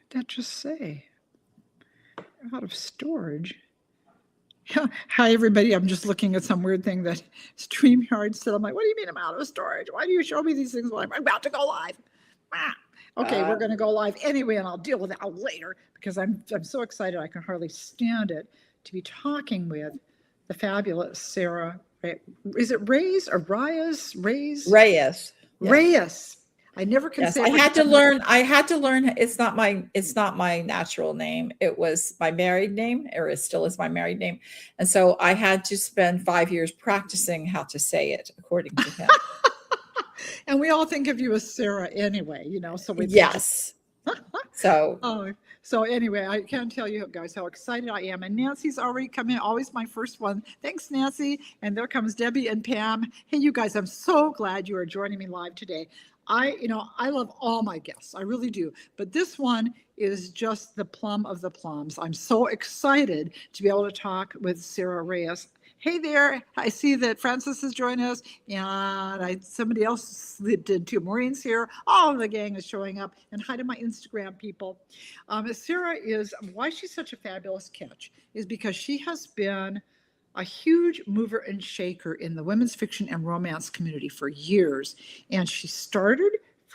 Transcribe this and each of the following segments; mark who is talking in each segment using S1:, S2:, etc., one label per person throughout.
S1: did that just say? Out of storage. Hi, everybody. I'm just looking at some weird thing that StreamYard said. I'm like, what do you mean I'm out of storage? Why do you show me these things while I'm about to go live? Ah. Okay, we're going to go live anyway, and I'll deal with that later because I'm so excited. I can hardly stand it to be talking with the fabulous Sara. Is it Reyes or Reyes? Reyes?
S2: Reyes.
S1: Yes. Reyes. I never can say.
S2: I had to learn. It's not my natural name. It was my married name, or it still is my married name. And so I had to spend 5 years practicing how to say it according to him.
S1: And we all think of you as Sara anyway, so we
S2: yes.
S1: So anyway, I can't tell you guys how excited I am. And Nancy's already come in, always my first one. Thanks, Nancy. And there comes Debbie and Pam. Hey, you guys, I'm so glad you are joining me live today. I love all my guests. I really do. But this one is just the plum of the plums. I'm so excited to be able to talk with Sara Reyes. Hey there, I see that Francis has joined us, and somebody else slipped in too. Maureen's here. All of the gang is showing up. And hi to my Instagram people. Sara why she's such a fabulous catch is because she has been a huge mover and shaker in the women's fiction and romance community for years. And she started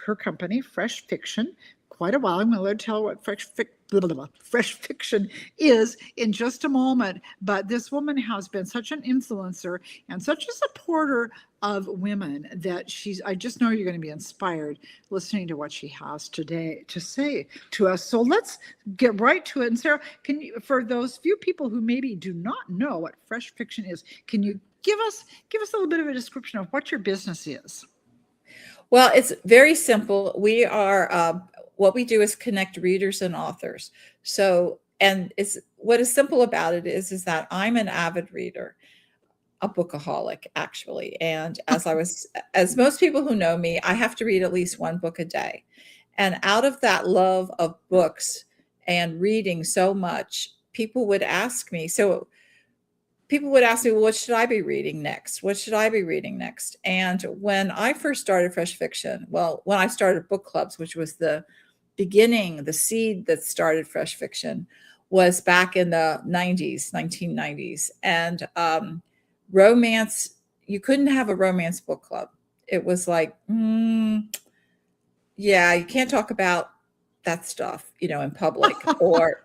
S1: her company, Fresh Fiction, quite a while. I'm going to let her tell what Fresh Fiction is in just a moment. But this woman has been such an influencer and such a supporter of women that I just know you're going to be inspired listening to what she has today to say to us. So let's get right to it. And Sara, for those few people who maybe do not know what Fresh Fiction is, can you give us a little bit of a description of what your business is?
S2: Well, it's very simple. We are what we do is connect readers and authors. So, and what is simple about it is that I'm an avid reader, a bookaholic actually. And as most people who know me, I have to read at least one book a day. And out of that love of books and reading so much, people would ask me, well, what should I be reading next? What should I be reading next? And when I first started Fresh Fiction, when I started book clubs, which was the beginning, the seed that started Fresh Fiction, was back in the 1990s. And romance, you couldn't have a romance book club. It was like, you can't talk about that stuff, in public. Or,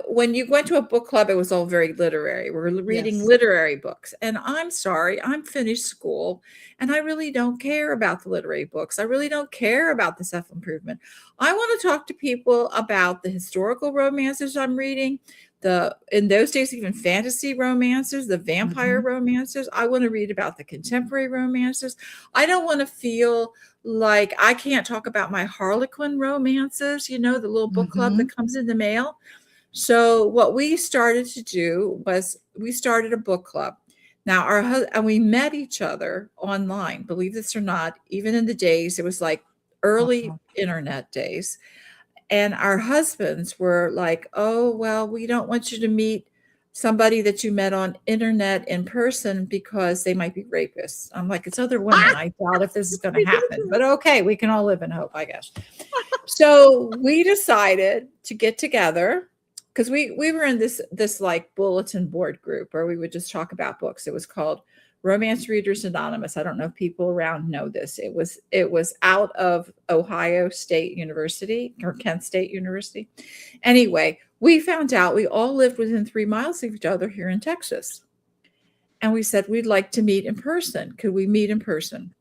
S2: when you went to a book club, it was all very literary. We're reading literary books. And I'm sorry, I'm finished school and I really don't care about the literary books. I really don't care about the self-improvement. I want to talk to people about the historical romances I'm reading, in those days, even fantasy romances, the vampire romances. I want to read about the contemporary romances. I don't want to feel like I can't talk about my Harlequin romances, the little book club that comes in the mail. So what we started to do was we started a book club. Now and we met each other online, believe this or not, even in the days, it was like early internet days. And our husbands were like, oh, well, we don't want you to meet somebody that you met on internet in person because they might be rapists. I'm like, it's other women. I doubt if this is going to happen. But okay, we can all live in hope, I guess. So we decided to get together because we were in this like bulletin board group where we would just talk about books. It was called Romance Readers Anonymous. I don't know if people around know this. It was out of Ohio State University or Kent State University. Anyway, we found out we all lived within 3 miles of each other here in Texas. And we said, we'd like to meet in person. Could we meet in person?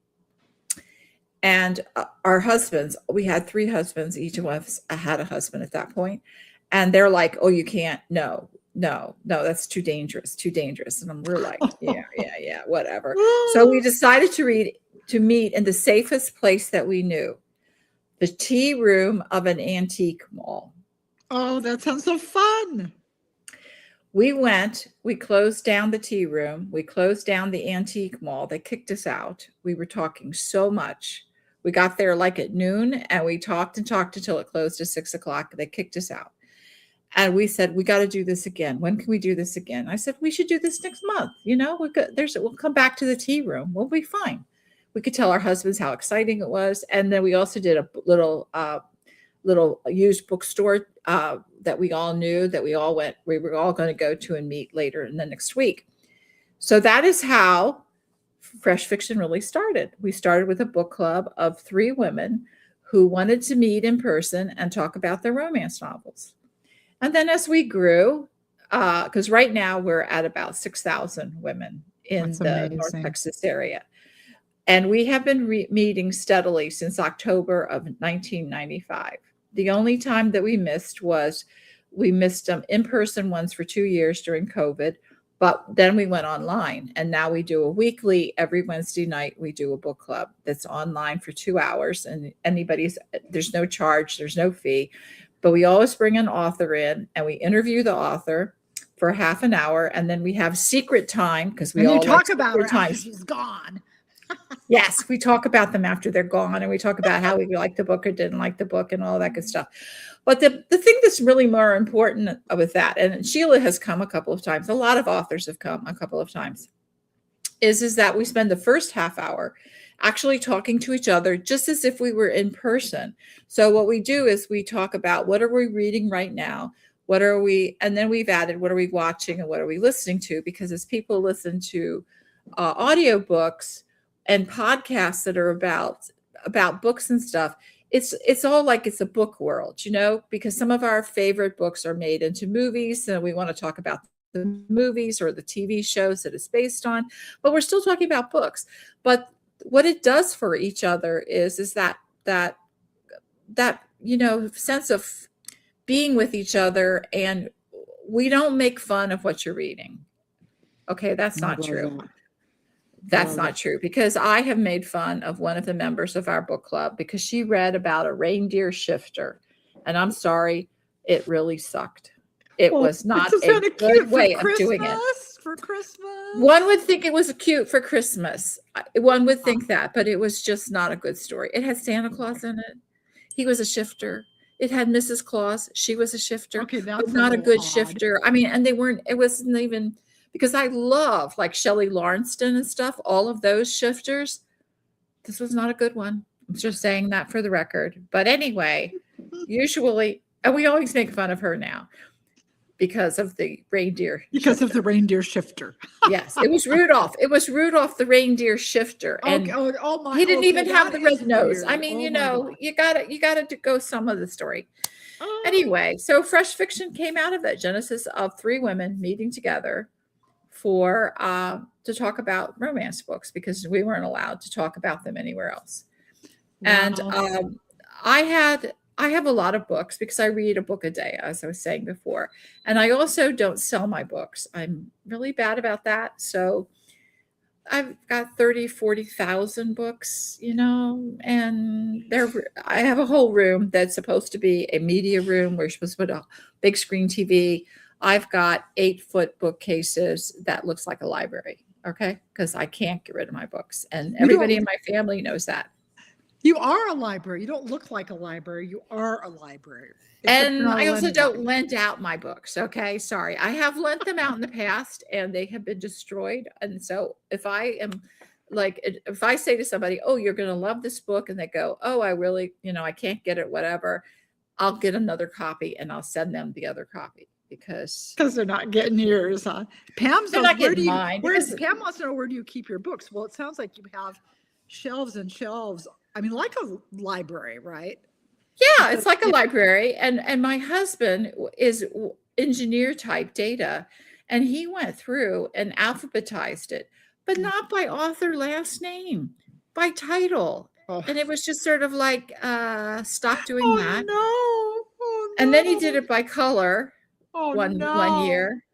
S2: And our husbands, we had 3 husbands. Each of us had a husband at that point. And they're like, oh, you can't. No, that's too dangerous. And we're like, yeah, whatever. So we decided to meet in the safest place that we knew, the tea room of an antique mall.
S1: Oh, that sounds so fun.
S2: We closed down the tea room. We closed down the antique mall. They kicked us out. We were talking so much. We got there like at noon and we talked until it closed at 6:00. They kicked us out. And we said, we got to do this again. When can we do this again? I said, we should do this next month. We'll come back to the tea room. We'll be fine. We could tell our husbands how exciting it was. And then we also did a little used bookstore that we all knew, that we were all going to go to and meet later in the next week. So that is how Fresh Fiction really started. We started with a book club of 3 women who wanted to meet in person and talk about their romance novels. And then as we grew, because right now we're at about 6,000 women in
S1: That's
S2: the North
S1: amazing.
S2: Texas area. And we have been meeting steadily since October of 1995. The only time that we missed them in person once for 2 years during COVID, but then we went online, and now we do a weekly, every Wednesday night, we do a book club that's online for 2 hours, and there's no charge, there's no fee, but we always bring an author in and we interview the author for half an hour, and then we have secret time because we
S1: And you
S2: all like
S1: talk about her
S2: secret
S1: after
S2: times.
S1: she's gone.
S2: Yes, we talk about them after they're gone, and we talk about how we liked the book or didn't like the book and all that good stuff. But the thing that's really more important with that, and Sheila has come a couple of times, a lot of authors have come a couple of times, is that we spend the first half hour actually talking to each other just as if we were in person. So what we do is we talk about what are we reading right now? And then we've added what are we watching and what are we listening to? Because as people listen to audiobooks and podcasts that are about books and stuff, it's all like it's a book world, because some of our favorite books are made into movies, and we want to talk about the movies or the TV shows that it's based on, but we're still talking about books. But what it does for each other is that sense of being with each other, and we don't make fun of what you're reading. Okay, that's not true. That's not true, because I have made fun of one of the members of our book club because she read about a reindeer shifter. And I'm sorry, it really sucked. It was not a good way of doing it.
S1: For Christmas.
S2: One would think it was cute for Christmas. One would think that, but it was just not a good story. It had Santa Claus in it. He was a shifter. It had Mrs. Claus. She was a shifter.
S1: Okay, that's
S2: not a good
S1: odd.
S2: shifter. I mean, and it wasn't even, because I love like Shelley Lawrenston and stuff, all of those shifters. This was not a good one. I'm just saying that for the record. But anyway, usually, and we always make fun of her now because of the reindeer.
S1: Because of the reindeer shifter.
S2: Yes, it was Rudolph. It was Rudolph the reindeer shifter. And he didn't even have the red nose.
S1: Weird.
S2: I mean, you gotta go some of the story. Anyway, so Fresh Fiction came out of that genesis of 3 women meeting together to talk about romance books, because we weren't allowed to talk about them anywhere else. Wow. And I have a lot of books because I read a book a day, as I was saying before. And I also don't sell my books. I'm really bad about that. So I've got 40,000 books, and I have a whole room that's supposed to be a media room where you're supposed to put a big screen TV. I've got 8-foot bookcases that looks like a library. Okay. Because I can't get rid of my books, and everybody in my family knows that.
S1: You are a library. You don't look like a library. You are a library.
S2: And I also don't lend out my books. Okay. Sorry. I have lent them out in the past and they have been destroyed. And so if I say to somebody, oh, you're going to love this book, and they go, oh, I really, I can't get it, whatever, I'll get another copy and I'll send them the other copy. Because
S1: they're not getting yours, huh? Pam's
S2: not getting mine.
S1: Pam wants to know, where do you keep your books? Well, it sounds like you have shelves and shelves. I mean, like a library, right?
S2: Yeah, it's like a library. And my husband is engineer type data, and he went through and alphabetized it, but not by author last name, by title. Oh. And it was just sort of like, stop doing that.
S1: No. Oh, no.
S2: And then he did it by color. One year,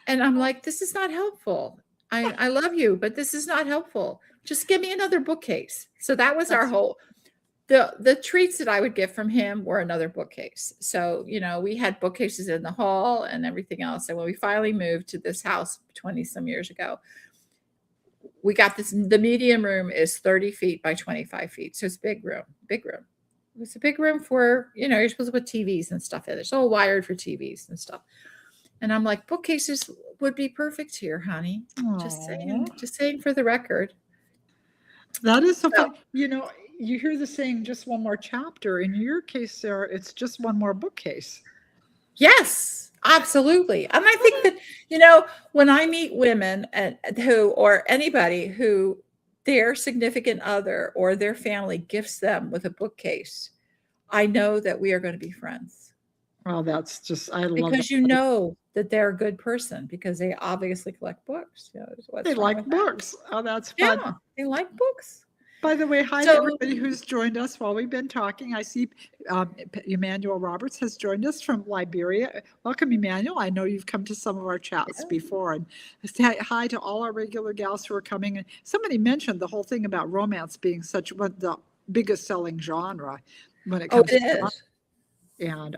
S2: and I'm like, this is not helpful. I love you, but this is not helpful. Just give me another bookcase. So that was our whole, the treats that I would get from him were another bookcase. So, we had bookcases in the hall and everything else. And when we finally moved to this house 20 some years ago, we got the medium room is 30 feet by 25 feet. So it's big room. It's a big room for, you're supposed to put TVs and stuff in it. It's all wired for TVs and stuff. And I'm like, bookcases would be perfect here, honey.
S1: Aww.
S2: Just saying for the record.
S1: That is so funny. You hear the saying, just one more chapter. In your case, Sarah, it's just one more bookcase.
S2: Yes, absolutely. And I think that, when I meet women or anybody who their significant other or their family gifts them with a bookcase, I know that we are going to be friends
S1: Well, that's just, I love that.
S2: because you know that they're a good person because they obviously collect books.
S1: They
S2: What's wrong
S1: like
S2: with that?
S1: books. Oh, that's fun.
S2: Yeah, they like books.
S1: By the way, hi to
S2: So,
S1: everybody who's joined us while we've been talking. I see Emmanuel Roberts has joined us from Liberia. Welcome, Emmanuel. I know you've come to some of our chats before. And say hi to all our regular gals who are coming. And somebody mentioned the whole thing about romance being such one the biggest selling genre when it comes
S2: it
S1: to.
S2: is.
S1: And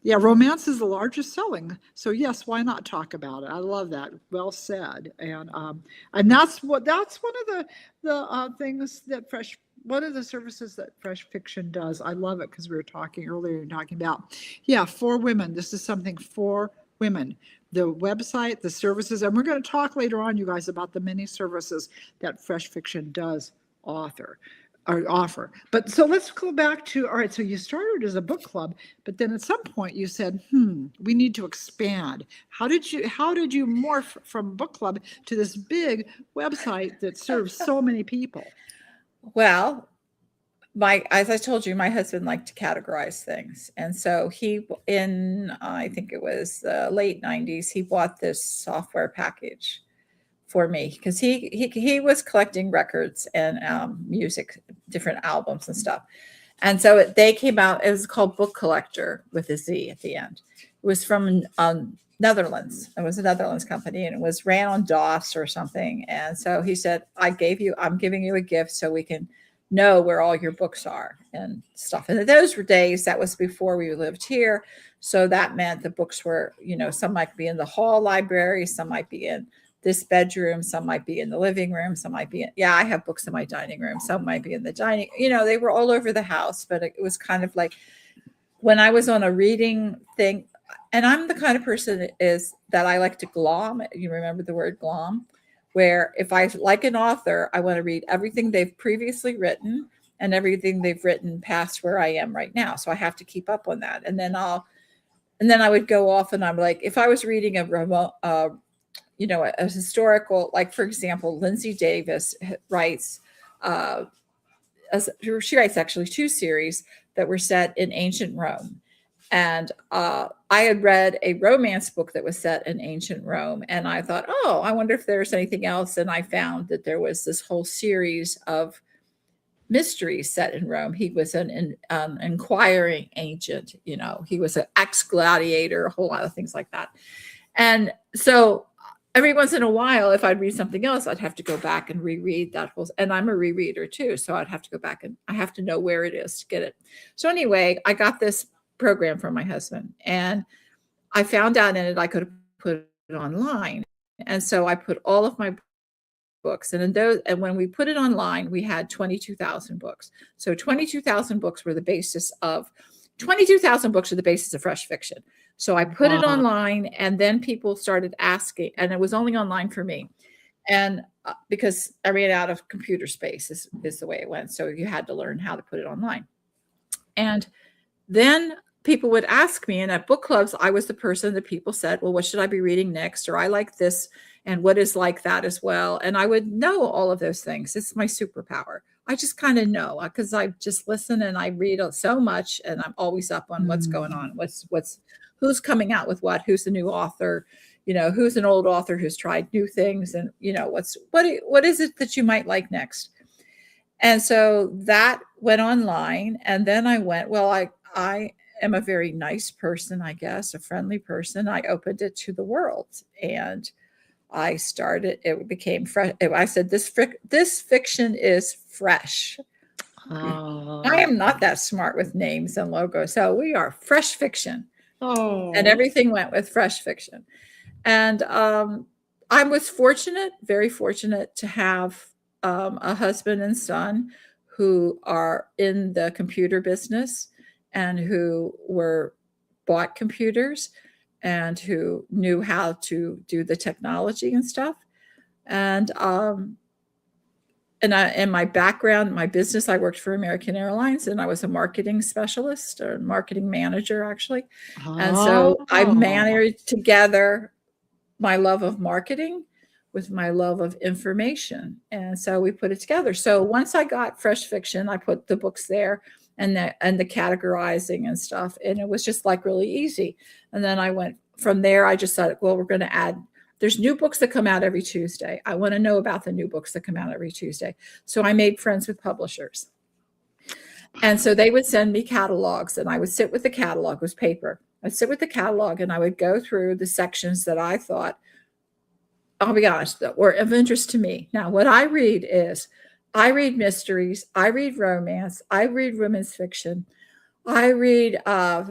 S1: yeah, romance is the largest selling. So yes, why not talk about it? I love that. Well said. And that's one of the things that one of the services that Fresh Fiction does. I love it because we were talking earlier and talking about, yeah, for women. This is something for women. The website, the services, and we're going to talk later on, you guys, about the many services that Fresh Fiction does author or offer. But so let's go back to, all right, so you started as a book club, but then at some point you said, we need to expand. How did you morph from book club to this big website that serves so many people?
S2: Well, as I told you, my husband liked to categorize things. And so I think it was the late 90s, he bought this software package for me because he was collecting records and music, different albums and stuff. And so they came out, it was called Book Collector with a Z at the end. It was from Netherlands. It was a Netherlands company and it was ran on DOS or something. And so he said, I'm giving you a gift so we can know where all your books are and stuff. And those were days, that was before we lived here. So that meant the books were, some might be in the hall library, some might be in this bedroom, some might be in the living room, some might be I have books in my dining room, some might be in the dining, they were all over the house, but it was kind of like when I was on a reading thing, and I'm the kind of person that I like to glom. You remember the word glom? Where if I like an author, I want to read everything they've previously written and everything they've written past where I am right now. So I have to keep up on that. And then I would go off and I'm like, if I was reading a historical, like for example, Lindsay Davis writes, she writes actually 2 series that were set in ancient Rome. And I had read a romance book that was set in ancient Rome. And I thought, oh, I wonder if there's anything else. And I found that there was this whole series of mysteries set in Rome. He was an inquiring agent, he was an ex-gladiator, a whole lot of things like that. And so every once in a while, if I'd read something else, I'd have to go back and reread that whole, and I'm a rereader too. So I'd have to go back and I have to know where it is to get it. So anyway, I got this program from my husband and I found out in it I could put it online. And so I put all of my books and when we put it online, we had 22,000 books. So 22,000 books were the basis of 22,000 books are the basis of Fresh Fiction. So I put it online and then people started asking, and it was only online for me. And because I ran out of computer space is the way it went. So you had to learn how to put it online. And then people would ask me, and at book clubs, I was the person that people said, well, what should I be reading next? Or I like this, and what is like that as well? And I would know all of those things. It's my superpower. I just kind of know because I just listen and I read so much, and I'm always up on what's going on, who's coming out with who's the new author, who's an old author who's tried new things, and what is it that you might like next? And so that went online, and then I went, well, I am a very nice person, I guess, a friendly person. I opened it to the world, and it became fresh. I said, this fiction is fresh. I am not that smart with names and logos. So we are Fresh Fiction. And everything went with Fresh Fiction. And I was very fortunate to have a husband and son who are in the computer business and who bought computers and who knew how to do the technology and stuff. And And in my background, my business, I worked for American Airlines, and I was a marketing specialist or marketing manager, actually. And so I
S1: Oh,
S2: married together my love of marketing with my love of information. And so we put it together. So once I got Fresh Fiction, I put the books there and the categorizing and stuff. And it was just like really easy. And then I went from there, I just thought, well, we're going to add, there's new books that come out every Tuesday. I want to know about the new books that come out every Tuesday. So I made friends with publishers. And so they would send me catalogs, and I would sit with the catalog. It was paper. I'd sit with the catalog and I would go through the sections that I thought, I'll be honest, that were of interest to me. Now, what I read is I read mysteries, I read romance, I read women's fiction, I read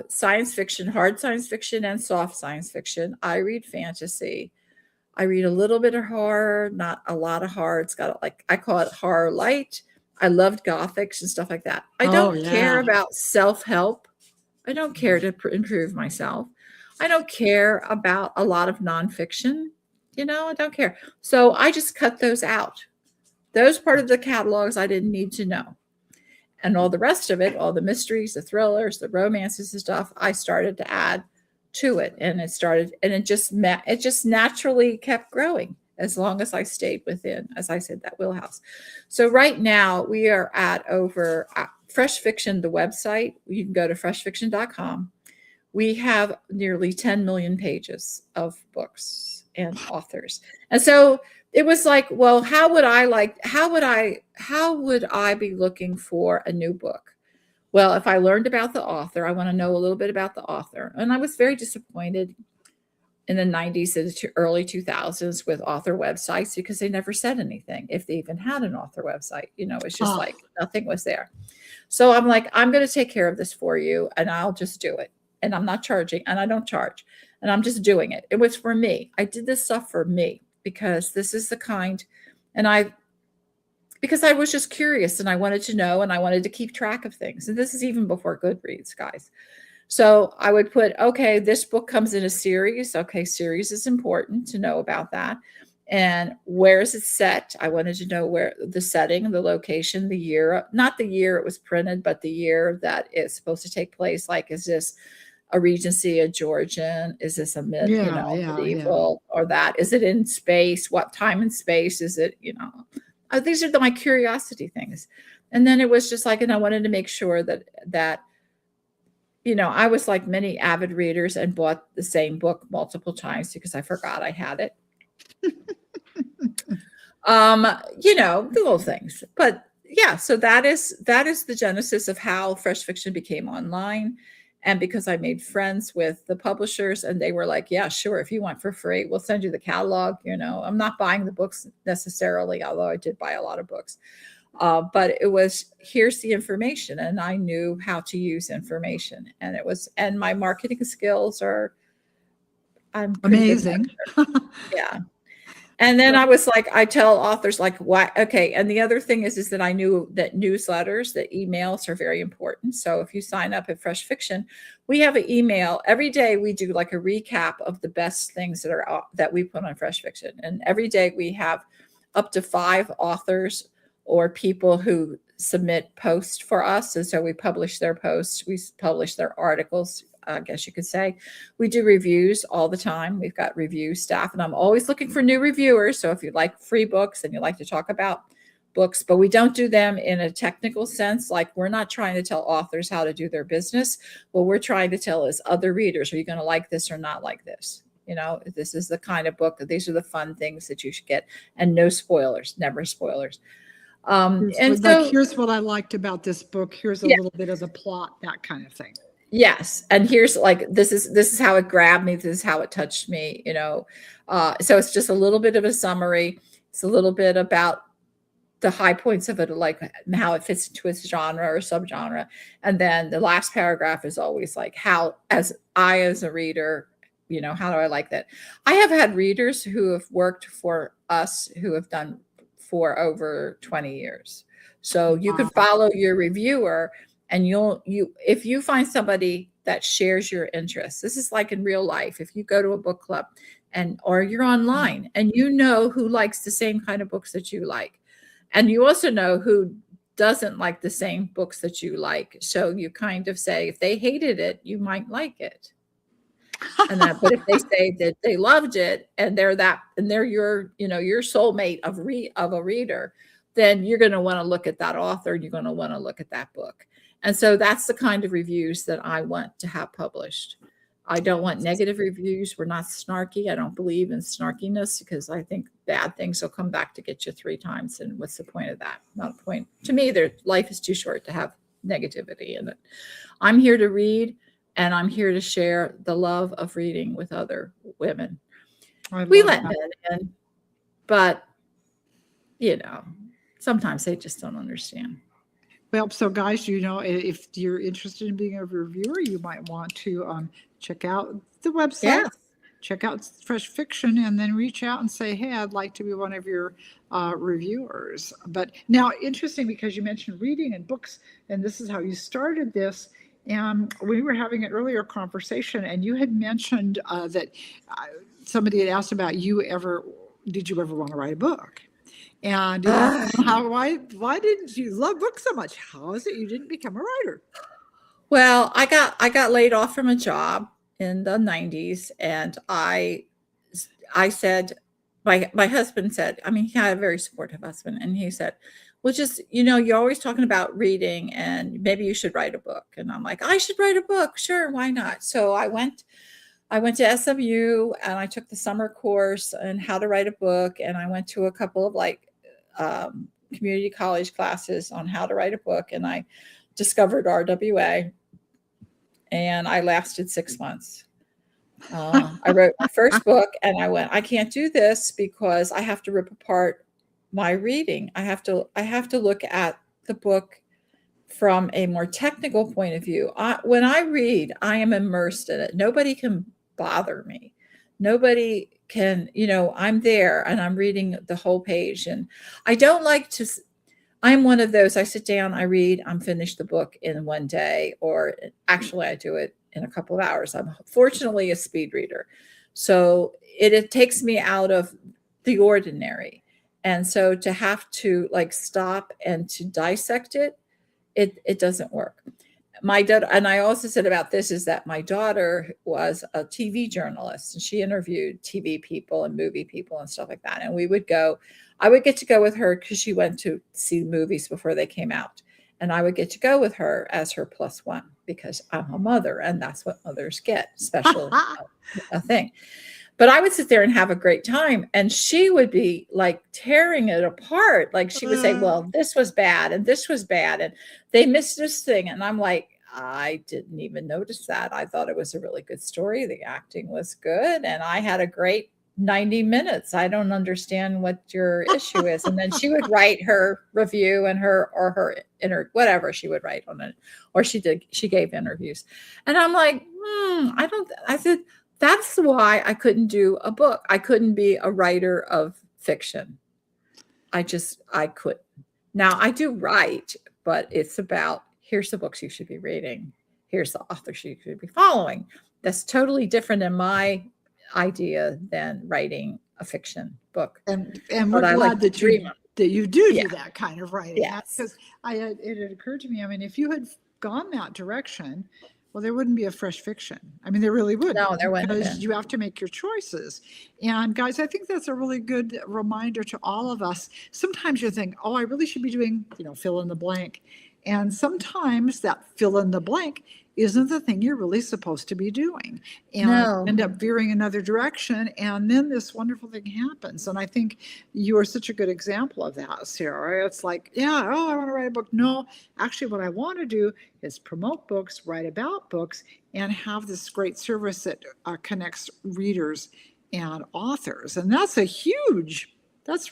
S2: science fiction, hard science fiction, and soft science fiction. I read fantasy. I read a little bit of horror, not a lot of horror. It's got like, I call it horror light. I loved gothics and stuff like that. I
S1: oh
S2: don't care
S1: yeah.
S2: about self-help. I don't care to improve myself. I don't care about a lot of nonfiction. I don't care. So I just cut those out. Those part of the catalogs I didn't need to know. And all the rest of it, all the mysteries, the thrillers, the romances and stuff, I started to add to it. And it just naturally kept growing as long as I stayed within, as I said, that wheelhouse. So right now we are at over Fresh Fiction, the website. You can go to freshfiction.com. We have nearly 10 million pages of books and authors. And so it was like, well, how would I be looking for a new book? Well, if I learned about the author, I want to know a little bit about the author. And I was very disappointed in the 90s and early 2000s with author websites because they never said anything. If they even had an author website, it's just like nothing was there. So I'm like, I'm going to take care of this for you and I'll just do it. And I'm not charging, and I don't charge, and I'm just doing it. It was for me. I did this stuff for me because this is the kind, because I was just curious and I wanted to know and I wanted to keep track of things. And this is even before Goodreads, guys. So I would put, okay, this book comes in a series. Okay, series is important to know about that. And where is it set? I wanted to know where the setting, the location, the year, not the year it was printed, but the year that it's supposed to take place. Like, is this a Regency, a Georgian? Is this a medieval or that? Is it in space? What time and space is it? These are my curiosity things. And then it was just like, and I wanted to make sure that I was like many avid readers and bought the same book multiple times because I forgot I had it. The little things. But yeah, so that is the genesis of how Fresh Fiction became online. And because I made friends with the publishers and they were like, yeah, sure, if you want for free, we'll send you the catalog. I'm not buying the books necessarily, although I did buy a lot of books. But it was, here's the information. And I knew how to use information. And my marketing skills I'm
S1: amazing.
S2: Yeah. And then I was like, I tell authors like, why? Okay. And the other thing is that I knew that newsletters, that emails are very important. So if you sign up at Fresh Fiction, we have an email every day. We do like a recap of the best things that we put on Fresh Fiction. And every day we have up to 5 authors or people who submit posts for us. And so we publish their posts, we publish their articles, I guess you could say. We do reviews all the time. We've got review staff, and I'm always looking for new reviewers. So if you like free books and you like to talk about books, but we don't do them in a technical sense. Like, we're not trying to tell authors how to do their business. What we're trying to tell is other readers, are you going to like this or not like this? This is the kind of book, these are the fun things that you should get, and no spoilers, never spoilers.
S1: Here's what I liked about this book. Here's a little bit of the plot, that kind of thing.
S2: Yes. And here's like, this is how it grabbed me. This is how it touched me, so it's just a little bit of a summary. It's a little bit about the high points of it, like how it fits into its genre or subgenre. And then the last paragraph is always like, how, as a reader, how do I like that? I have had readers who have worked for us who have done for over 20 years. So you could follow your reviewer, and if you find somebody that shares your interests, this is like in real life. If you go to a book club or you're online and who likes the same kind of books that you like, And you also know who doesn't like the same books that you like. So you kind of say, if they hated it, you might like it. And that, but if they say that they loved it and they're your, your soulmate of a reader, then you're going to want to look at that author and you're going to want to look at that book. And so that's the kind of reviews that I want to have published. I don't want negative reviews. We're not snarky. I don't believe in snarkiness because I think bad things will come back to get you 3 times. And what's the point of that? Not a point. To me, life is too short to have negativity in it. I'm here to read, and I'm here to share the love of reading with other women. We let men in, but, sometimes they just don't understand.
S1: Well, so guys, if you're interested in being a reviewer, you might want to check out the website, check out Fresh Fiction, and then reach out and say, hey, I'd like to be one of your reviewers. But now, interesting, because you mentioned reading and books, and this is how you started this. And we were having an earlier conversation, and you had mentioned that somebody had asked about did you ever want to write a book? And why didn't you love books so much? How is it you didn't become a writer?
S2: Well, I got laid off from a job in the 90s, and I said, my husband said, he had a very supportive husband, and he said, well, just, you're always talking about reading and maybe you should write a book. And I'm like, I should write a book. Sure. Why not? So I went to SMU and I took the summer course on how to write a book. And I went to a couple of community college classes on how to write a book. And I discovered RWA, and I lasted 6 months. I wrote my first book, and I can't do this because I have to rip apart my reading. I have to look at the book from a more technical point of view. When I read, I am immersed in it. Nobody can bother me. Nobody can, I'm there and I'm reading the whole page. And I don't like to, I'm one of those, I sit down, I read, I'm finished the book in one day, or actually I do it in a couple of hours. I'm fortunately a speed reader. So it takes me out of the ordinary. And so to have to stop and to dissect it doesn't work. My daughter, and I also said about this, is that my daughter was a TV journalist, and she interviewed TV people and movie people and stuff like that. And I would get to go with her because she went to see movies before they came out. And I would get to go with her as her +1 because I'm a mother, and that's what mothers get, special a thing. But I would sit there and have a great time, and she would be tearing it apart. She would say, well, this was bad and this was bad, and they missed this thing. And I'm like, I didn't even notice that. I thought it was a really good story. The acting was good, and I had a great 90 minutes. I don't understand what your issue is. And then she would write her review and whatever she would write on it, or she gave interviews. And I'm like, I said, that's why I couldn't do a book. I couldn't be a writer of fiction. I couldn't. Now I do write, but it's about, here's the books you should be reading. Here's the authors you should be following. That's totally different in my idea than writing a fiction book.
S1: And we're glad that you do that kind of writing.
S2: Yes.
S1: Because it had occurred to me, if you had gone that direction, well, there wouldn't be a Fresh Fiction. There really wouldn't.
S2: No, there wouldn't.
S1: Because you have to make your choices. And guys, I think that's a really good reminder to all of us. Sometimes you think, I really should be doing, fill in the blank. And sometimes that fill in the blank isn't the thing you're really supposed to be doing, and end up veering another direction. And then this wonderful thing happens. And I think you are such a good example of that, Sarah. It's I want to write a book. No, actually what I want to do is promote books, write about books, and have this great service that connects readers and authors. And that's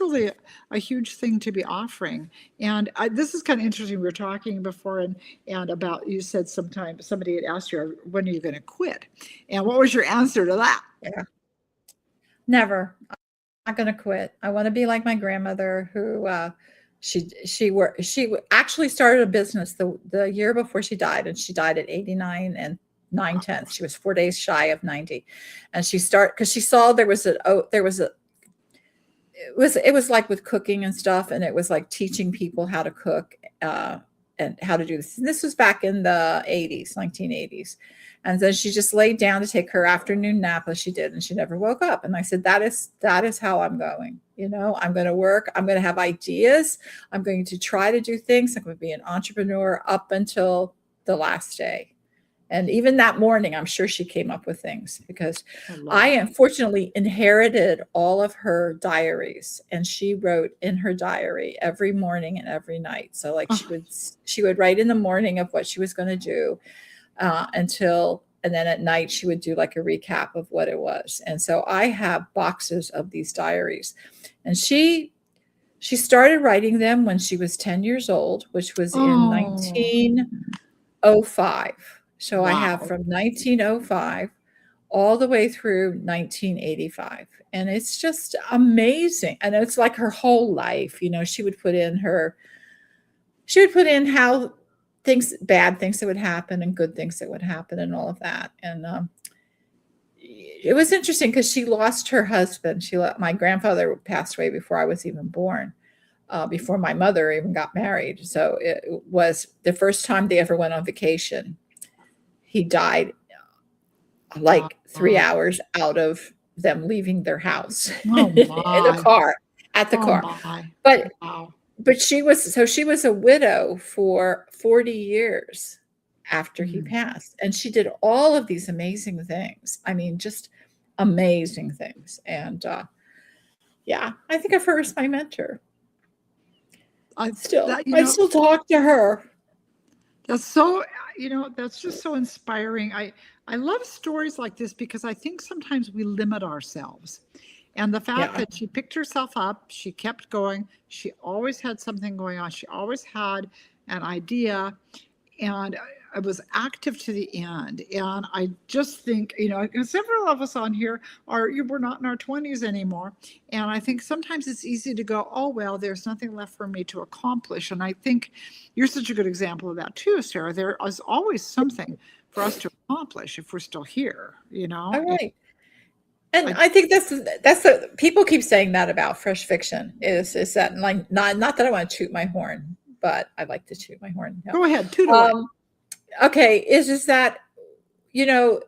S1: really a huge thing to be offering. And this is kind of interesting. We were talking before and about, you said sometimes somebody had asked you, when are you going to quit? And what was your answer to that?
S2: Yeah. Never. I'm not going to quit. I want to be like my grandmother, who she actually started a business the year before she died, and she died at 89 and 9/10. She was 4 days shy of 90. And because she saw there was it was like with cooking and stuff, and it was like teaching people how to cook and how to do this. And this was back in the 80s, 1980s. And then she just laid down to take her afternoon nap, as she did, and she never woke up. And I said, that is how I'm going. I'm going to work. I'm going to have ideas. I'm going to try to do things. I'm going to be an entrepreneur up until the last day. And even that morning, I'm sure she came up with things, because I unfortunately inherited all of her diaries, and she wrote in her diary every morning and every night. So like she would write in the morning of what she was going to do and then at night she would do like a recap of what it was. And so I have boxes of these diaries, and she started writing them when she was 10 years old, which was in 1905. So I have from 1905 all the way through 1985. And it's just amazing. And it's like her whole life, she would put in how bad things that would happen and good things that would happen and all of that. And it was interesting because she lost her husband. My grandfather passed away before I was even born, before my mother even got married. So it was the first time they ever went on vacation. He died like 3 hours out of them leaving their house in the car, at the car. But she was a widow for 40 years after he passed. And she did all of these amazing things. I mean, just amazing things. And I think of her as my mentor. I still talk to her.
S1: That's so, that's just so inspiring. I love stories like this because I think sometimes we limit ourselves. And the fact that she picked herself up, she kept going, she always had something going on, she always had an idea, and it was active to the end. And I just think, several of us on here we're not in our 20s anymore. And I think sometimes it's easy to go, oh, well, there's nothing left for me to accomplish. And I think you're such a good example of that too, Sarah. There is always something for us to accomplish if we're still here,
S2: All right. And I think that's people keep saying that about Fresh Fiction is that, like, not that I want to toot my horn, but I like to toot my horn.
S1: No. Go ahead, toot away.
S2: Okay, is just that, when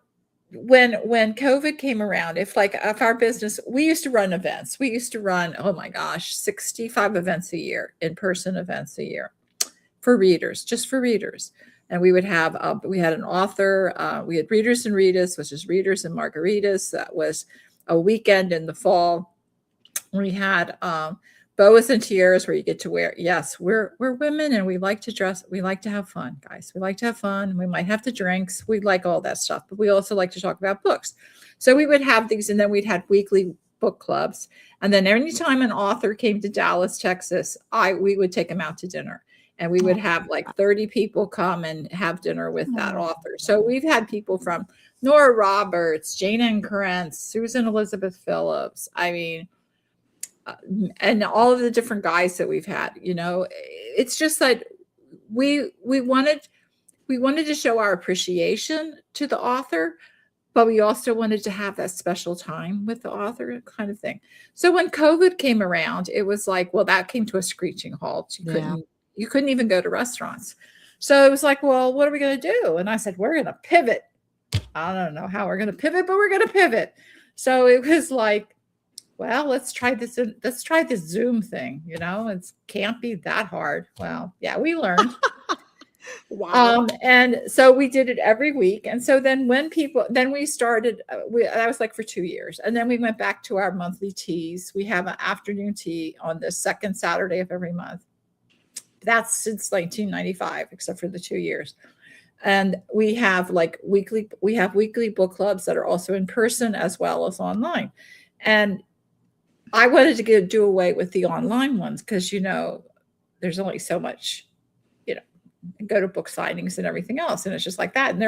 S2: COVID came around, if our business, we used to run events. We used to run, oh my gosh, 65 events a year, in-person events a year for readers, just for readers. And we would have, we had an author, we had Readers and Readers, which is Readers and Margaritas. That was a weekend in the fall. We had boas and tiaras, where you get to wear, yes, we're women and we like to dress. We like to have fun, guys. We like to have fun. We might have the drinks. We like all that stuff, but we also like to talk about books. So we would have these, and then we'd had weekly book clubs. And then anytime an author came to Dallas, Texas, we would take them out to dinner. And we would have like 30 people come and have dinner with that author. So we've had people from Nora Roberts, Jane N. Krentz, Susan Elizabeth Phillips. I mean, and all of the different guys that we've had. It's just that we wanted to show our appreciation to the author, but we also wanted to have that special time with the author, kind of thing. So when COVID came around, it was like, well, that came to a screeching halt. You couldn't even go to restaurants. So it was like, well, what are we going to do? And I said, we're going to pivot. I don't know how we're going to pivot, but we're going to pivot. So it was like, well, let's try this Zoom thing. It can't be that hard. Well, yeah, we learned.
S1: Wow.
S2: And so we did it every week. And so then we started, that was like for 2 years. And then we went back to our monthly teas. We have an afternoon tea on the second Saturday of every month. That's since 1995, except for the 2 years. And we have weekly book clubs that are also in person as well as online. And I wanted to do away with the online ones because, there's only so much, go to book signings and everything else. And it's just like that.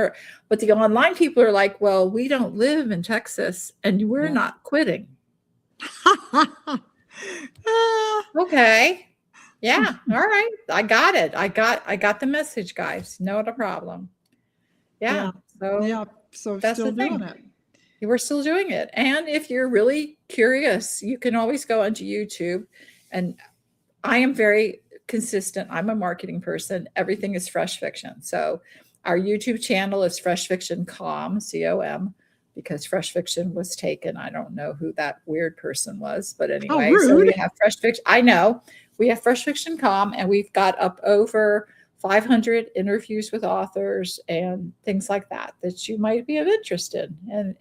S2: But the online people are like, well, we don't live in Texas and we're not quitting. Okay. Yeah. All right. I got it. I got the message, guys. Not a problem. Yeah. So
S1: So
S2: that's
S1: still
S2: the thing.
S1: doing it.
S2: We're still doing it. And if you're really curious, you can always go onto YouTube. And I am very consistent. I'm a marketing person. Everything is fresh fiction. So our YouTube channel is Fresh Fiction Com, C-O-M, because fresh fiction was taken. I don't know who that weird person was, but
S1: How
S2: anyway, so we
S1: rude.
S2: have fresh fiction. I know we have Fresh Fiction Com, and we've got up over 500 interviews with authors and things like that that you might be of interest in. And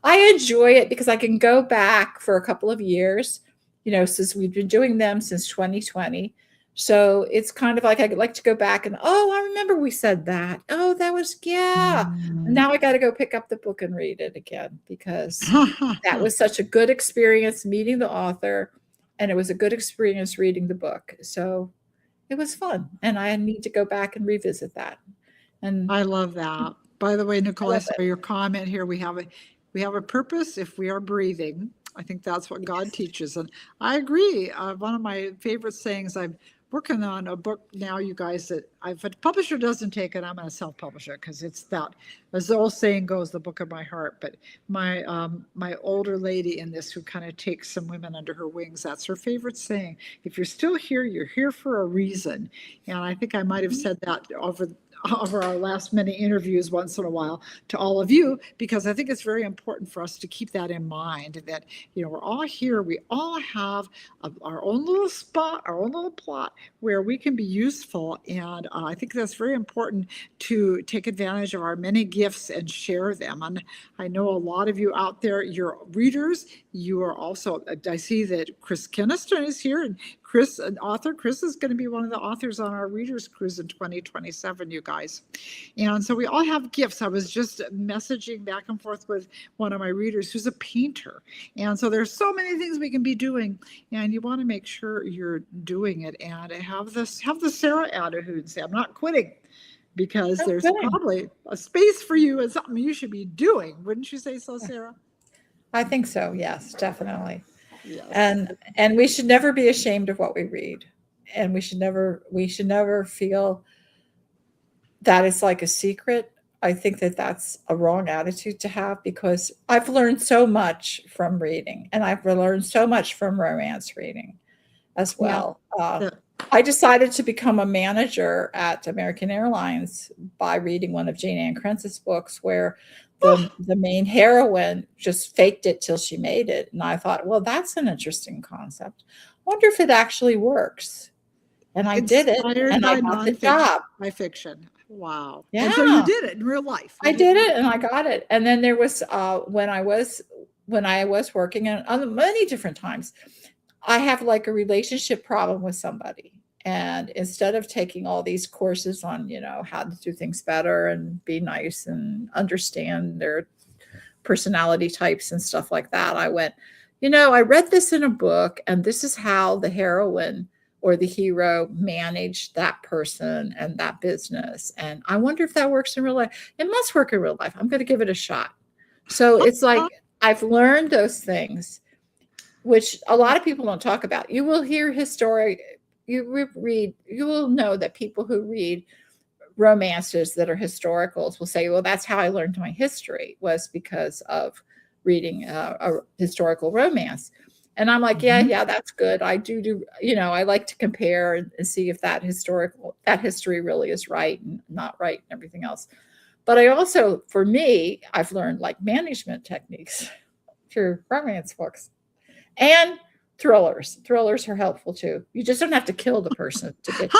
S2: I enjoy it because I can go back for a couple of years, since we've been doing them since 2020. So it's kind of like I like to go back and, oh, I remember we said that. Oh, that was, yeah. And now I got to go pick up the book and read it again because that was such a good experience meeting the author, and it was a good experience reading the book. So it was fun, and I need to go back and revisit that. And
S1: I love that. By the way, Nicole, I
S2: love
S1: saw
S2: it.
S1: your comment here. We have a purpose if we are breathing. I think that's what God
S2: Yes.
S1: teaches, and I agree. One of my favorite sayings. I'm working on a book now, you guys. That if a publisher doesn't take it, I'm going to self-publish it because it's that, as the old saying goes, the book of my heart. But my older lady in this, who kind of takes some women under her wings, that's her favorite saying. If you're still here, you're here for a reason. And I think I might have said that over our last many interviews once in a while to all of you, because I think it's very important for us to keep that in mind, that we're all here, we all have our own little spot, our own little plot where we can be useful. And I think that's very important to take advantage of our many gifts and share them. And I know a lot of you out there, you're readers. You are also, I see that Chris Keniston is here, and Chris, an author. Chris is going to be one of the authors on our Readers Cruise in 2027, you guys. And so we all have gifts. I was just messaging back and forth with one of my readers who's a painter. And so there's so many things we can be doing, and you want to make sure you're doing it. And have the Sarah attitude and say, I'm not quitting, because there's
S2: Okay.
S1: probably a space for you and something you should be doing. Wouldn't you say so, Sarah?
S2: I think so. Yes, definitely.
S1: Yes.
S2: And we should never be ashamed of what we read, and we should never feel that it's like a secret. I think that that's a wrong attitude to have, because I've learned so much from reading, and I've learned so much from romance reading as
S1: Yeah.
S2: well.
S1: The-
S2: I decided to become a manager at American Airlines by reading one of Jane Ann Krentz's books, where the main heroine just faked it till she made it. And I thought, well, that's an interesting concept. Wonder if it actually works. And I did it,
S1: Inspired
S2: and I
S1: by
S2: got the
S1: nonfiction,
S2: job.
S1: by fiction. Wow. And so you
S2: Yeah,
S1: did it in real life. You
S2: I
S1: did
S2: did
S1: not.
S2: it, and I got it. And then there was when I was working on many different times, I have like a relationship problem with somebody. And instead of taking all these courses on, how to do things better and be nice and understand their personality types and stuff like that, I went, I read this in a book, and this is how the heroine or the hero managed that person and that business. And I wonder if that works in real life. It must work in real life. I'm going to give it a shot. So it's like I've learned those things, which a lot of people don't talk about. You will hear you will know that people who read romances that are historicals will say, well, that's how I learned my history, was because of reading a historical romance. And I'm like, yeah, that's good. I do, I like to compare and see if that history really is right and not right and everything else. But I also, for me, I've learned like management techniques through romance books and thrillers. Thrillers are helpful too. You just don't have to kill the person to get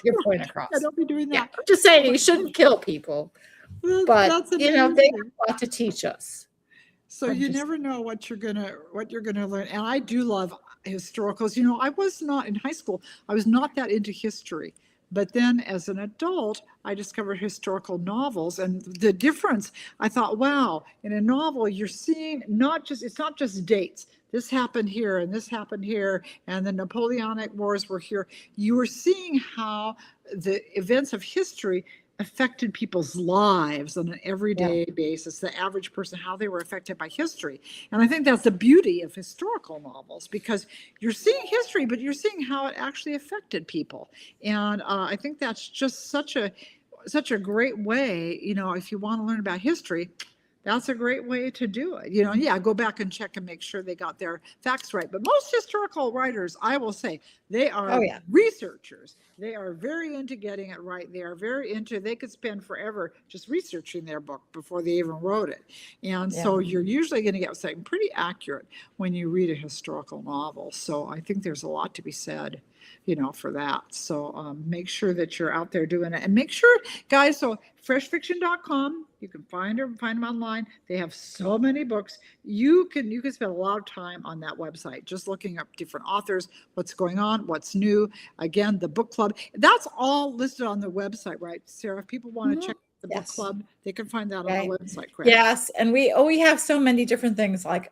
S2: your point across.
S1: I don't be doing
S2: Yeah,
S1: that.
S2: I'm just saying you shouldn't kill people, but
S1: That's
S2: they have
S1: amazing.
S2: a lot to teach us.
S1: So you never know what you're gonna learn. And I do love historicals. I was not in high school. I was not that into history. But then as an adult, I discovered historical novels, and the difference, I thought, wow, in a novel, you're seeing it's not just dates. This happened here and this happened here, and the Napoleonic Wars were here. You were seeing how the events of history affected people's lives on an everyday basis, the average person, how they were affected by history. And I think that's the beauty of historical novels, because you're seeing history, but you're seeing how it actually affected people. And I think that's just such a great way, if you want to learn about history, That's a great way to do it. Yeah, go back and check and make sure they got their facts right. But most historical writers, I will say, they
S2: Oh
S1: are
S2: yeah.
S1: researchers. They are very into getting it right. They are very into, they could spend forever just researching their book before they even wrote it. And
S2: Yeah.
S1: so you're usually going to get something pretty accurate when you read a historical novel. So I think there's a lot to be said, for that. So make sure that you're out there doing it, and make sure, guys. So freshfiction.com, you can find them online. They have so many books. You can spend a lot of time on that website just looking up different authors, what's going on, what's new. Again, the book club, that's all listed on the website, right, Sarah? If people want to
S2: Mhm.
S1: check the book
S2: Yes.
S1: club, they can find that on the
S2: Right.
S1: website, correct?
S2: Yes, and we have so many different things. Like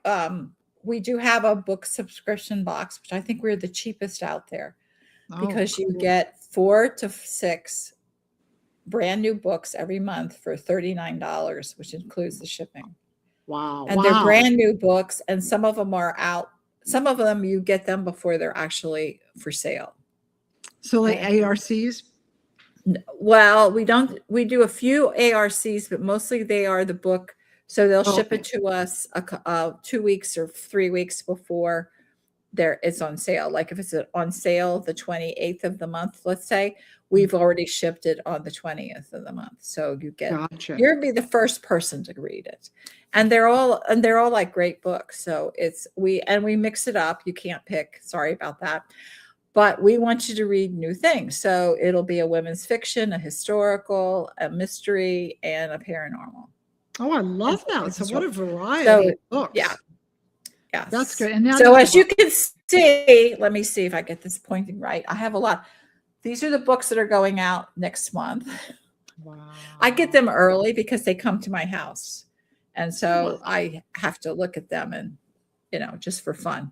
S2: we do have a book subscription box, which I think we're the cheapest out there,
S1: Oh,
S2: because you
S1: cool.
S2: get 4 to 6 brand new books every month for $39, which includes the shipping.
S1: Wow.
S2: And they're
S1: Wow.
S2: brand new books, and some of them are out. Some of them you get them before they're actually for sale.
S1: So like
S2: Okay.
S1: ARCs?
S2: Well, we do a few ARCs, but mostly they are the book. So they'll ship
S1: Okay.
S2: it to us 2 weeks or 3 weeks before it's on sale. Like if it's on sale the 28th of the month, let's say, we've already shipped it on the 20th of the month. So
S1: Gotcha.
S2: you'll be the first person to read it. And they're all like great books. So we mix it up. You can't pick. Sorry about that. But we want you to read new things. So it'll be a women's fiction, a historical, a mystery, and a paranormal.
S1: Oh, I love
S2: And
S1: that. So what a
S2: so
S1: variety of
S2: yeah,
S1: books. That's
S2: yes.
S1: good. And now
S2: So
S1: you
S2: as
S1: have
S2: you can see, let me see if I get this pointing right. I have a lot. These are the books that are going out next month.
S1: wow.
S2: I get them early because they come to my house. And so
S1: Wow.
S2: I have to look at them and, just for fun.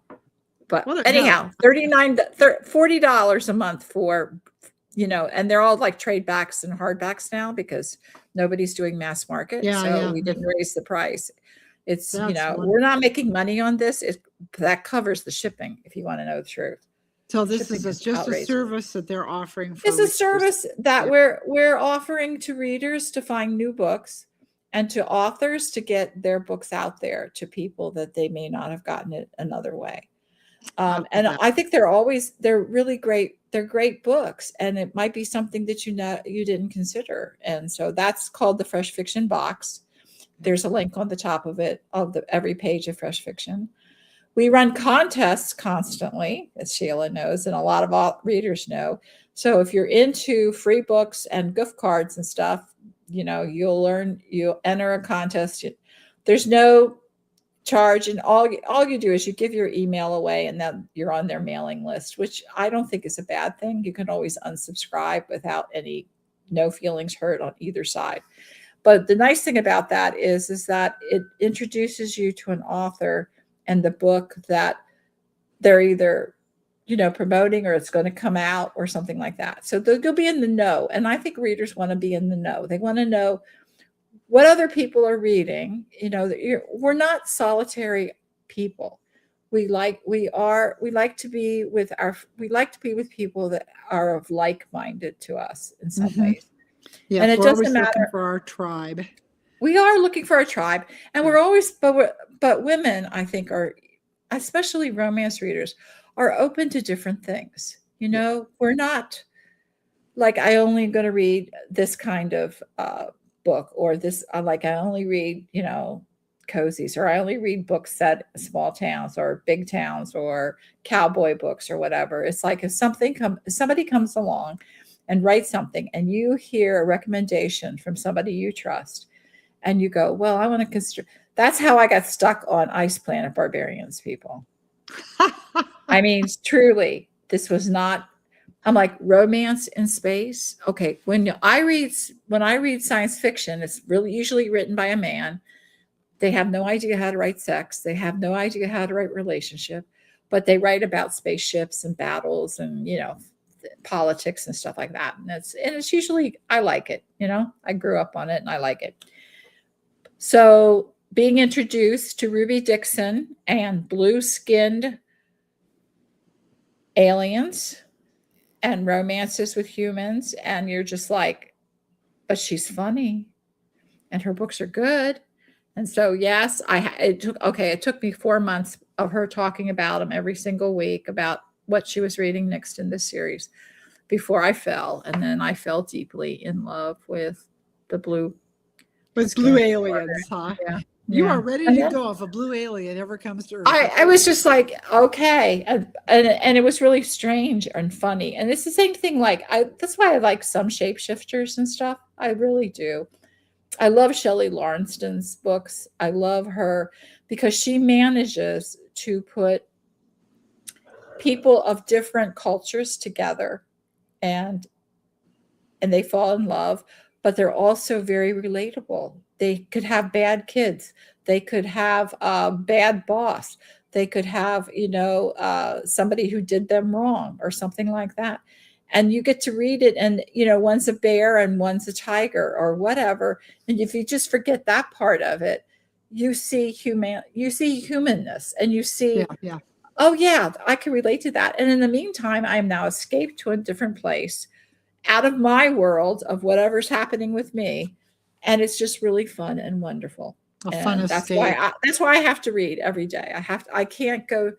S2: But
S1: What a,
S2: anyhow, $40 a month for, and they're all like trade backs and hardbacks now because nobody's doing mass market.
S1: yeah,
S2: So
S1: yeah.
S2: we didn't raise the price. It's,
S1: That's
S2: we're
S1: wonderful.
S2: not making money on this. That covers the shipping, if you want to know the truth.
S1: So this
S2: Shipping
S1: is
S2: is
S1: just a
S2: outrageous.
S1: service that they're offering for
S2: It's a
S1: readers.
S2: service that
S1: Yeah.
S2: we're offering to readers to find new books, and to authors to get their books out there to people that they may not have gotten it another way.
S1: I love
S2: And
S1: that.
S2: I think they're really great. They're great books, and it might be something that you didn't consider. And so that's called the Fresh Fiction Box. There's a link on the top of it, of every page of Fresh Fiction. We run contests constantly, as Sheila knows, and a lot of readers know. So if you're into free books and gift cards and stuff, you'll enter a contest. There's no charge, and all you do is you give your email away, and then you're on their mailing list, which I don't think is a bad thing. You can always unsubscribe without no feelings hurt on either side. But the nice thing about that is that it introduces you to an author and the book that they're either promoting, or it's going to come out or something like that. So you'll be in the know. And I think readers want to be in the know. They want to know what other people are reading. We're not solitary people. We like to be with people that are of like-minded to us in some ways.
S1: Yes,
S2: And it
S1: we're
S2: doesn't
S1: always looking
S2: matter.
S1: for our tribe.
S2: We are looking for a tribe, and
S1: Yeah.
S2: we're always, but women, I think, are, especially romance readers, are open to different things.
S1: Yeah.
S2: We're not like, I only going to read this kind of book, or this, like, I only read, cozies, or I only read books set in small towns or big towns, or cowboy books or whatever. It's like if somebody comes along and writes something, and you hear a recommendation from somebody you trust, and you go, well, I want to consider. That's how I got stuck on Ice Planet Barbarians, people. I mean, truly, this was not. I'm like, romance in space. Okay, when I read science fiction, it's really usually written by a man. They have no idea how to write sex. They have no idea how to write relationship, but they write about spaceships and battles and politics and stuff like that. And it's usually, I like it. I grew up on it and I like it. So being introduced to Ruby Dixon and blue-skinned aliens and romances with humans, and you're just like, but she's funny and her books are good, And so, yes, it took me 4 months of her talking about them every single week about what she was reading next in the series before I fell. And then I fell deeply in love with the blue
S1: With blue
S2: skin.
S1: aliens, huh?
S2: Yeah.
S1: You
S2: Yeah.
S1: are ready
S2: And
S1: to
S2: then
S1: go if a blue alien ever comes to Earth.
S2: I was just like, okay. And it was really strange and funny. And it's the same thing. That's why I like some shapeshifters and stuff. I really do. I love Shelley Lawrence's books. I love her because she manages to put people of different cultures together, and they fall in love, but they're also very relatable. They could have bad kids. They could have a bad boss. They could have, somebody who did them wrong or something like that. And you get to read it, and one's a bear and one's a tiger or whatever. And if you just forget that part of it, you see humanness, and you
S1: Yeah,
S2: see,
S1: yeah.
S2: oh yeah, I can relate to that. And in the meantime, I am now escaped to a different place out of my world of whatever's happening with me, and it's just really fun and wonderful.
S1: A fun
S2: And
S1: escape.
S2: that's why I have to read every day. I can't go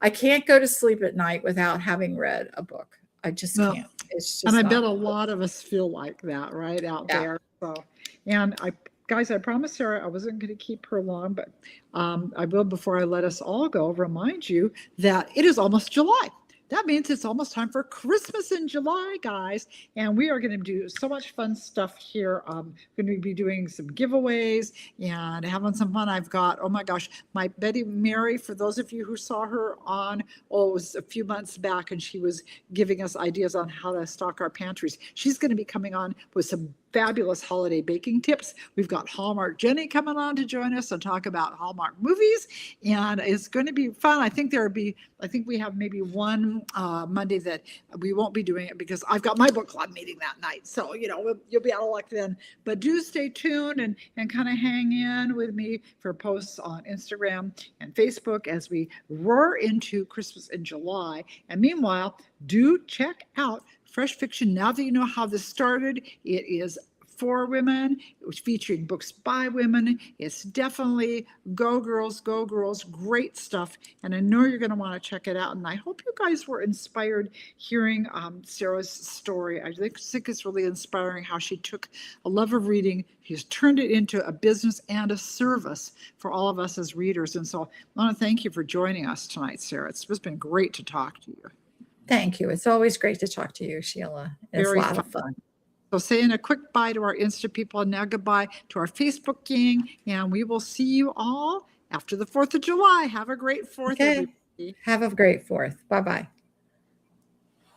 S2: to sleep at night without having read a book. I just
S1: No.
S2: can't. It's
S1: And
S2: just
S1: I bet
S2: not.
S1: a lot of us feel like that, right, out
S2: Yeah.
S1: there. So, and guys, I promised Sarah I wasn't going to keep her long, but I will, before I let us all go, remind you that it is almost July. That means it's almost time for Christmas in July, guys. And we are going to do so much fun stuff here. Going to be doing some giveaways and having some fun. I've got, oh my gosh, my Betty Mary, for those of you who saw her on, it was a few months back, and she was giving us ideas on how to stock our pantries. She's going to be coming on with some fabulous holiday baking tips. We've got Hallmark Jenny coming on to join us and talk about Hallmark movies, and it's going to be fun. I think we have maybe one Monday that we won't be doing it because I've got my book club meeting that night. So, you'll be out of luck then. But do stay tuned and kind of hang in with me for posts on Instagram and Facebook as we roar into Christmas in July. And meanwhile, do check out Fresh Fiction. Now that you know how this started, it is for women. It was featuring books by women. It's definitely go girls, great stuff. And I know you're going to want to check it out. And I hope you guys were inspired hearing Sarah's story. I think it's really inspiring how she took a love of reading, she's turned it into a business and a service for all of us as readers. And so I want to thank you for joining us tonight, Sarah. It's just been great to talk to you.
S2: Thank you. It's always great to talk to you, Sheila. It's a lot of fun.
S1: So saying a quick bye to our Insta people, and now goodbye to our Facebook gang, and we will see you all after the 4th of July. Have a great 4th,
S2: Okay.
S1: everybody.
S2: Have a great 4th. Bye-bye.